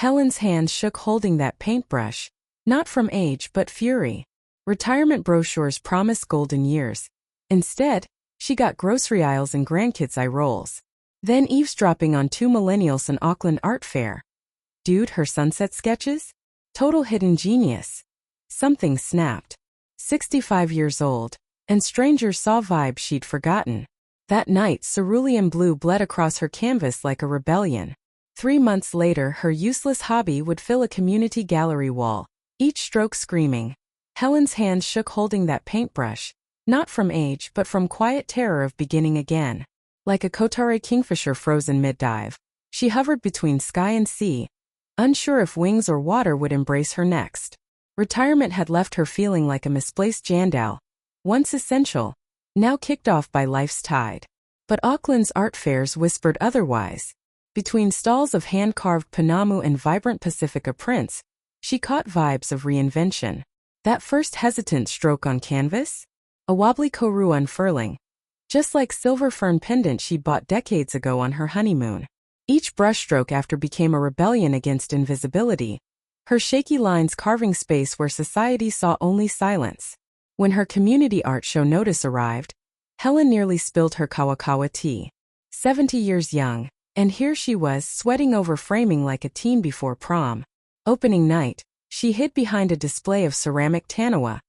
Helen's hands shook holding that paintbrush, not from age but fury. Retirement brochures promised golden years. Instead, she got grocery aisles and grandkids' eye rolls. Then eavesdropping on two millennials in Auckland Art Fair. Dude, her sunset sketches? Total hidden genius. Something snapped. 65 years old, and strangers saw vibes she'd forgotten. That night, cerulean blue bled across her canvas like a rebellion. 3 months later, her useless hobby would fill a community gallery wall, each stroke screaming. Helen's hands shook holding that paintbrush, not from age but from quiet terror of beginning again. Like a Kotare kingfisher frozen mid-dive, she hovered between sky and sea, unsure if wings or water would embrace her next. Retirement had left her feeling like a misplaced jandal, once essential, now kicked off by life's tide. But Auckland's art fairs whispered otherwise. Between stalls of hand-carved Panamu and vibrant Pacifica prints, she caught vibes of reinvention. That first hesitant stroke on canvas? A wobbly koru unfurling, just like silver fern pendant she'd bought decades ago on her honeymoon. Each brushstroke after became a rebellion against invisibility, her shaky lines carving space where society saw only silence. When her community art show notice arrived, Helen nearly spilled her kawakawa tea. 70 years young, and here she was sweating over framing like a teen before prom. Opening night, she hid behind a display of ceramic tanawa,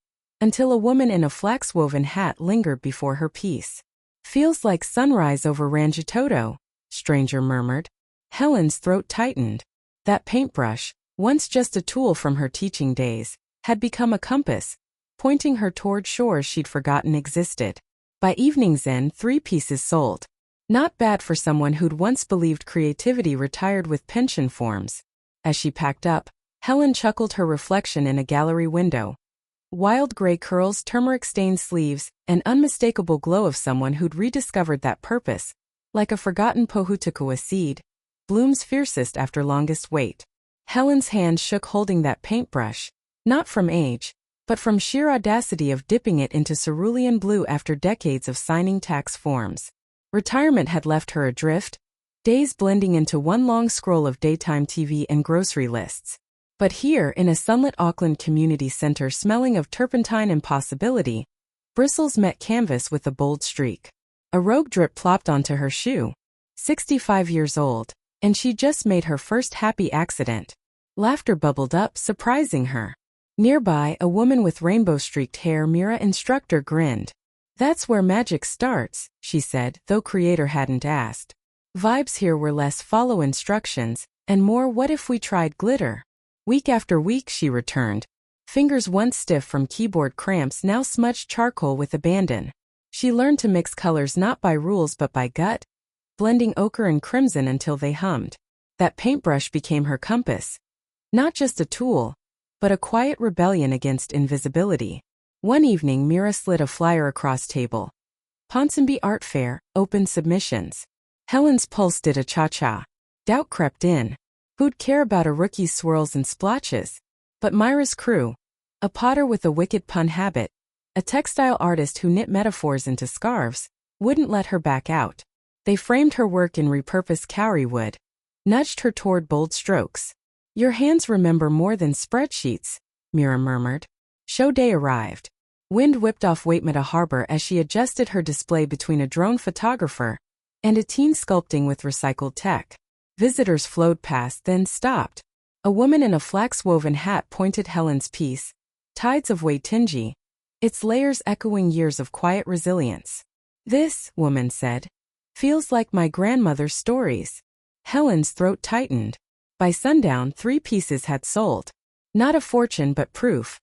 until a woman in a flax-woven hat lingered before her piece. "Feels like sunrise over Rangitoto," stranger murmured. Helen's throat tightened. That paintbrush, once just a tool from her teaching days, had become a compass, pointing her toward shores she'd forgotten existed. By evening's end, 3 pieces sold. Not bad for someone who'd once believed creativity retired with pension forms. As she packed up, Helen chuckled her reflection in a gallery window. Wild gray curls, turmeric-stained sleeves, an unmistakable glow of someone who'd rediscovered that purpose, like a forgotten pohutukua seed, blooms fiercest after longest wait. Helen's hand shook holding that paintbrush, not from age, but from sheer audacity of dipping it into cerulean blue after decades of signing tax forms. Retirement had left her adrift, days blending into one long scroll of daytime TV and grocery lists. But here, in a sunlit Auckland community center smelling of turpentine and possibility, bristles met canvas with a bold streak. A rogue drip plopped onto her shoe. 65 years old, and she just made her first happy accident. Laughter bubbled up, surprising her. Nearby, a woman with rainbow-streaked hair, Mira instructor, grinned. "That's where magic starts," she said, though creator hadn't asked. Vibes here were less follow instructions, and more what if we tried glitter. Week after week she returned, fingers once stiff from keyboard cramps now smudged charcoal with abandon. She learned to mix colors not by rules but by gut, blending ochre and crimson until they hummed. That paintbrush became her compass. Not just a tool, but a quiet rebellion against invisibility. One evening, Mira slid a flyer across table. Ponsonby Art Fair, open submissions. Helen's pulse did a cha-cha. Doubt crept in. Who'd care about a rookie's swirls and splotches? But Myra's crew, a potter with a wicked pun habit, a textile artist who knit metaphors into scarves, wouldn't let her back out. They framed her work in repurposed kauri wood, nudged her toward bold strokes. "Your hands remember more than spreadsheets," Mira murmured. Show day arrived. Wind whipped off Waitemata Harbor as she adjusted her display between a drone photographer and a teen sculpting with recycled tech. Visitors flowed past, then stopped. A woman in a flax-woven hat pointed Helen's piece, Tides of Waitingi, its layers echoing years of quiet resilience. "This," woman said, "feels like my grandmother's stories." Helen's throat tightened. By sundown, 3 pieces had sold. Not a fortune but proof.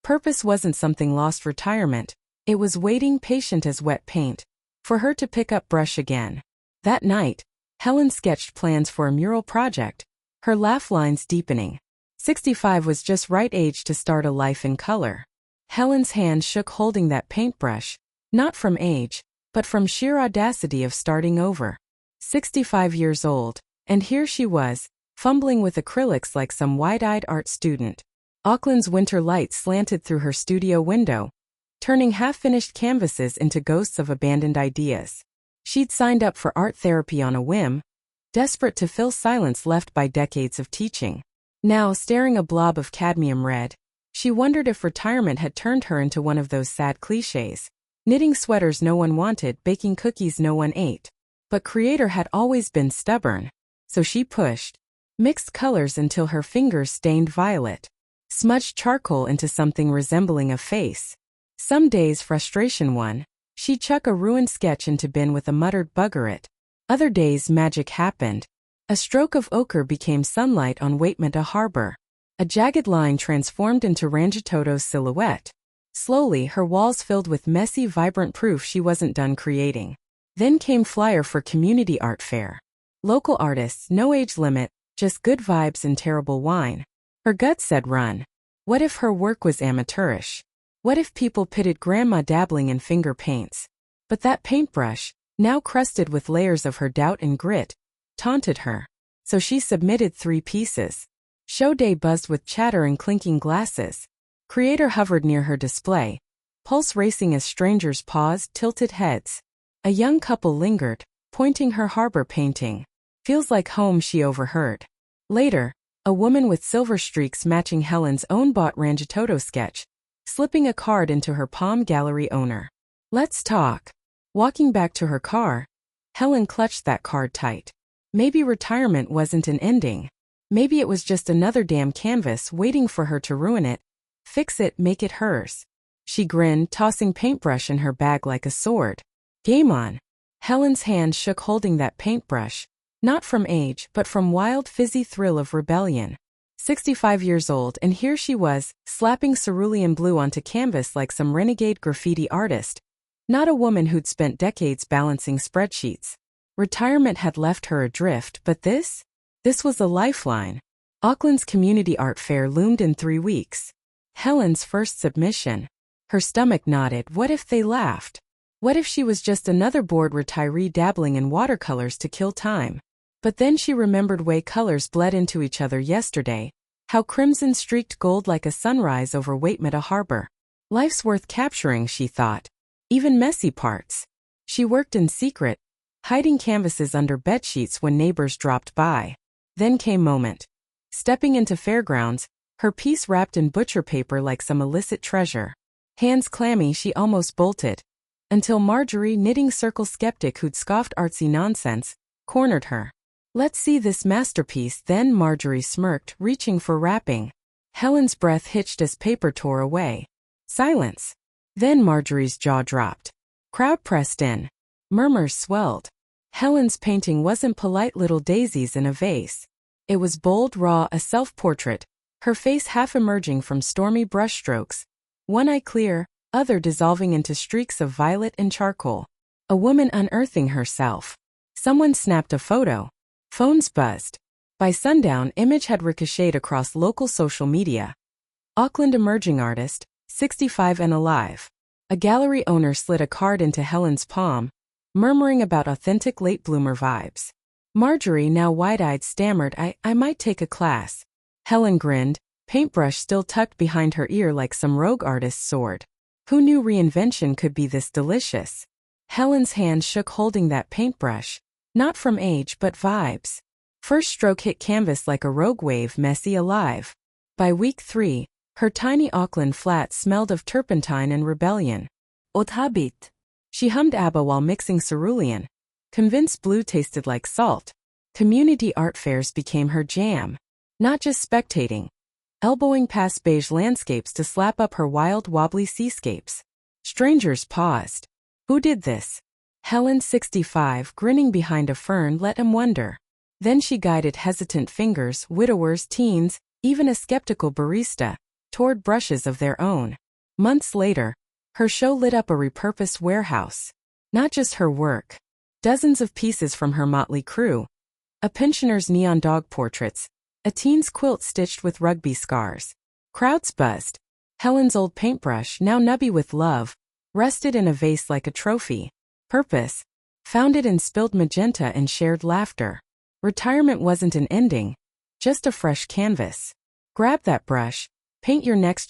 Purpose wasn't something lost retirement. It was waiting, patient as wet paint, for her to pick up brush again. That night, Helen sketched plans for a mural project, her laugh lines deepening. 65 was just right age to start a life in color. Helen's hand shook holding that paintbrush, not from age, but from sheer audacity of starting over. 65 years old, and here she was, fumbling with acrylics like some wide-eyed art student. Auckland's winter light slanted through her studio window, turning half-finished canvases into ghosts of abandoned ideas. She'd signed up for art therapy on a whim, desperate to fill silence left by decades of teaching. Now, staring a blob of cadmium red, she wondered if retirement had turned her into one of those sad clichés. Knitting sweaters no one wanted, baking cookies no one ate. But Creator had always been stubborn. So she pushed. Mixed colors until her fingers stained violet. Smudged charcoal into something resembling a face. Some days frustration won. She'd chuck a ruined sketch into bin with a muttered bugger it. Other days magic happened. A stroke of ochre became sunlight on Waitemata Harbor. A jagged line transformed into Rangitoto's silhouette. Slowly, her walls filled with messy, vibrant proof she wasn't done creating. Then came flyer for community art fair. Local artists, no age limit, just good vibes and terrible wine. Her gut said run. What if her work was amateurish? What if people pitted grandma dabbling in finger paints? But that paintbrush, now crusted with layers of her doubt and grit, taunted her. So she submitted 3 pieces. Show day buzzed with chatter and clinking glasses. Creator hovered near her display, pulse racing as strangers paused, tilted heads. A young couple lingered, pointing her harbor painting. Feels like home, she overheard. Later, a woman with silver streaks matching Helen's own bought Rangitoto sketch, slipping a card into her palm. Gallery owner. Let's talk. Walking back to her car, Helen clutched that card tight. Maybe retirement wasn't an ending. Maybe it was just another damn canvas waiting for her to ruin it. Fix it, make it hers. She grinned, tossing paintbrush in her bag like a sword. Game on. Helen's hand shook holding that paintbrush. Not from age, but from wild fizzy thrill of rebellion. 65 years old, and here she was, slapping cerulean blue onto canvas like some renegade graffiti artist. Not a woman who'd spent decades balancing spreadsheets. Retirement had left her adrift, but this? This was a lifeline. Auckland's community art fair loomed in 3 weeks. Helen's first submission. Her stomach nodded. What if they laughed? What if she was just another bored retiree dabbling in watercolors to kill time? But then she remembered way colors bled into each other yesterday, how crimson streaked gold like a sunrise over Waitemata Harbor. Life's worth capturing, she thought. Even messy parts. She worked in secret, hiding canvases under bedsheets when neighbors dropped by. Then came moment. Stepping into fairgrounds, her piece wrapped in butcher paper like some illicit treasure. Hands clammy, she almost bolted. Until Marjorie, knitting circle skeptic who'd scoffed artsy nonsense, cornered her. Let's see this masterpiece. Then Marjorie smirked, reaching for wrapping. Helen's breath hitched as paper tore away. Silence. Then Marjorie's jaw dropped. Crowd pressed in. Murmurs swelled. Helen's painting wasn't polite little daisies in a vase. It was bold, raw, a self-portrait, her face half emerging from stormy brushstrokes. One eye clear, other dissolving into streaks of violet and charcoal. A woman unearthing herself. Someone snapped a photo. Phones buzzed. By sundown, image had ricocheted across local social media. Auckland emerging artist, 65 and alive. A gallery owner slid a card into Helen's palm, murmuring about authentic late bloomer vibes. Marjorie, now wide-eyed, stammered, I might take a class. Helen grinned, paintbrush still tucked behind her ear like some rogue artist's sword. Who knew reinvention could be this delicious? Helen's hand shook holding that paintbrush. Not from age, but vibes. First stroke hit canvas like a rogue wave, messy, alive. By week 3, her tiny Auckland flat smelled of turpentine and rebellion. Othabit. She hummed ABBA while mixing cerulean. Convinced blue tasted like salt. Community art fairs became her jam. Not just spectating. Elbowing past beige landscapes to slap up her wild, wobbly seascapes. Strangers paused. Who did this? Helen, 65, grinning behind a fern, let him wonder. Then she guided hesitant fingers, widowers, teens, even a skeptical barista, toward brushes of their own. Months later, her show lit up a repurposed warehouse. Not just her work. Dozens of pieces from her motley crew. A pensioner's neon dog portraits. A teen's quilt stitched with rugby scars. Crowds buzzed. Helen's old paintbrush, now nubby with love, rested in a vase like a trophy. Purpose. Founded in spilled magenta and shared laughter. Retirement wasn't an ending. Just a fresh canvas. Grab that brush. Paint your next chapter.